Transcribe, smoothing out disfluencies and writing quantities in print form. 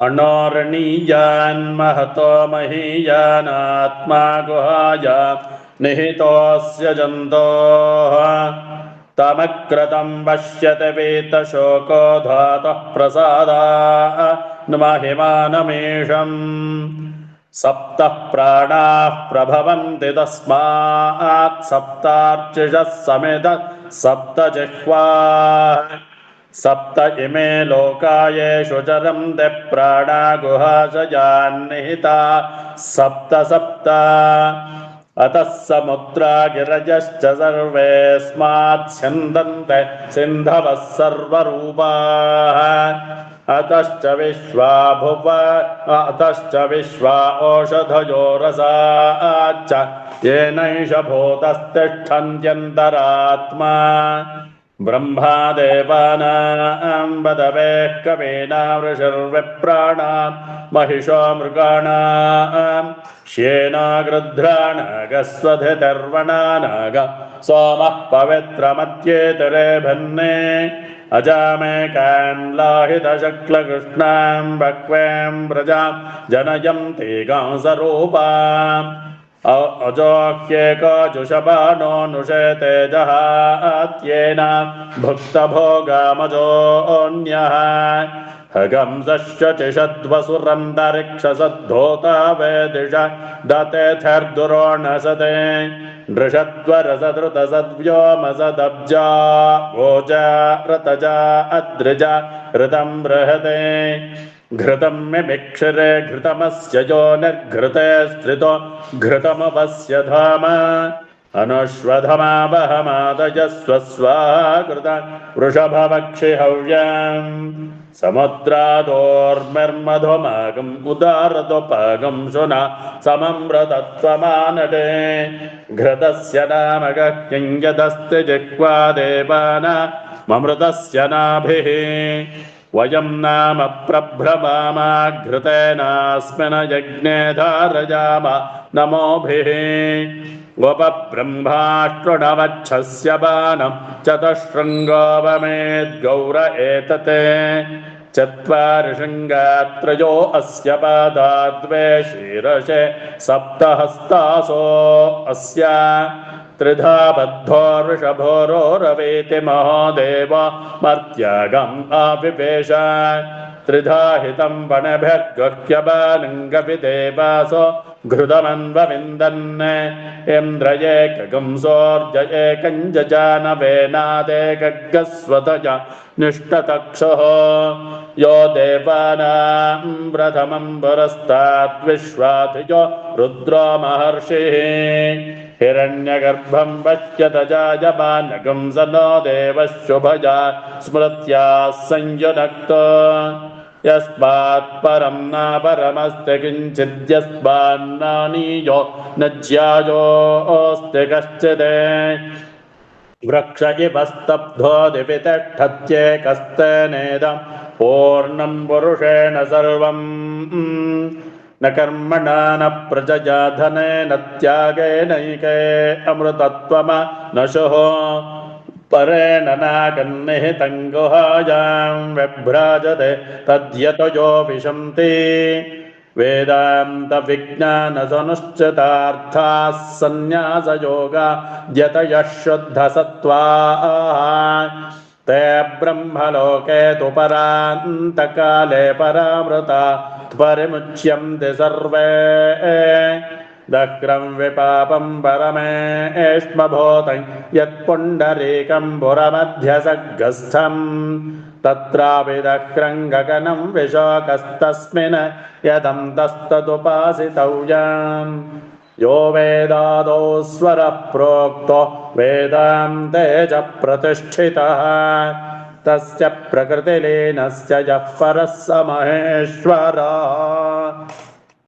अणोरणीयान्महतो महीयानात्मा गुहाया निहितोऽस्य जन्तोः तमक्रतं पश्यति वीतशोको धातः प्रसादात् महिमानमीशम् सप्तः प्राणाः प्रभवन्ति तस्मात् सप्तार्चिषः समेत सप्तजिह्वाः सप्त इमे लोकायेषु चरन्ति प्राणा गुहाशयान्निहिता सप्त सप्त अतः समुद्रा गिरयश्च सर्वेऽस्मात् स्यन्दन्ते सिन्धवः सर्वरूपाः अतश्च विश्वा ओषधयो रसाच्च येनैष भूतस्तिष्ठन्त्यन्तरात्मा ब्रह्मादेवानां बदवेः कवीनां ऋषिर्विप्राणां महिषो मृगाणां श्येनो गृध्राणागस्वधितर्वणानाग सोमः पवित्रमत्येतरे भन्ने अजामेकान् लाहितशक्लकृष्णां बह्वीं प्रजां जनयन्ति गांसरूपाम् अजोह्येको जुषपानो नुषेते जहात्येन भुक्तभोगामजोऽन्यः हगंसश्चषद्वसुरन्तरिक्षसद्धोता वेदिष दतेथर्दुरोणसते नृषद्वरसधृतसद्व्योमसदब्जा ओजा रतजा अद्रिजा ऋतं बृहते घृतं मिमिक्षरे घृतमस्य यो निर्घृते स्थितो घृतमुपस्य धाम अनुष्वधमावहमादयस्व स्वाकृत वृषभवक्षिहव्याम् समुद्रादोर्मिर्मधुमागम् उदारतोपागं शुना सममृतत्वमानटे घृतस्य नामकः किञ्चिदस्ति जिह्वा देवानाममृतस्य नाभिः वयं नाम प्रभ्रमामा घृतेनास्मिन् यज्ञे धारयाम नमोभिः उपब्रह्माष्टुनवच्छस्य बाणं चतुःशृङ्गोपमेद्गौर एतते चत्वारि शृङ्गात्रयो अस्य पादाद्वे शीर्षे सप्तहस्तासो अस्य त्रिधा बद्धो वृषभोरोरवेति महोदेव मर्त्यागम् आविवेश त्रिधा हितं वनभिर्गह्यबालिङ्गविदेवासो घृतमन्वविन्दन् इन्द्रयेकगं सोऽर्जयेकं जजानवेनादेकगस्वतज निष्टतक्षुः यो देवानां प्रथमं पुरस्ताद्विश्वाधिजो रुद्रो महर्षिः हिरण्यगर्भं पश्यत जायमानकं स नो देवः शुभजा स्मृत्याः संयुनक्तो यस्मात् परं नापरमस्ति किञ्चिद्यस्मान्नानीयो न ज्यायोऽस्ति कश्चित् वृक्ष इव स्तब्धो दिवि तिष्ठत्येकस्तेनेदं पूर्णं पुरुषेण सर्वम् न कर्मणा न प्रजया धनेन त्यागेनैके अमृतत्वमनशुः परेण नागन्निहितं गुहायां विभ्राजते तद्यतयो विशन्ति वेदान्तविज्ञानसनुश्चितार्थाः सन्न्यासयोगा यतयः शुद्धसत्त्वाः ते ब्रह्मलोके तु परान्तकाले परामृता परिमुच्यन्ते सर्वे दक्रं विपापं परमेष्मभूतं यत्पुण्डरीकं पुरमध्यसग्गस्थं तत्रापि दक्रं गगनं विशोकस्तस्मिन् यदन्तस्तदुपासितव्याम् यो वेदादौ स्वरः प्रोक्तो वेदान्ते च प्रतिष्ठितः तस्य प्रकृतिलीनस्य यः परः स महेश्वरः।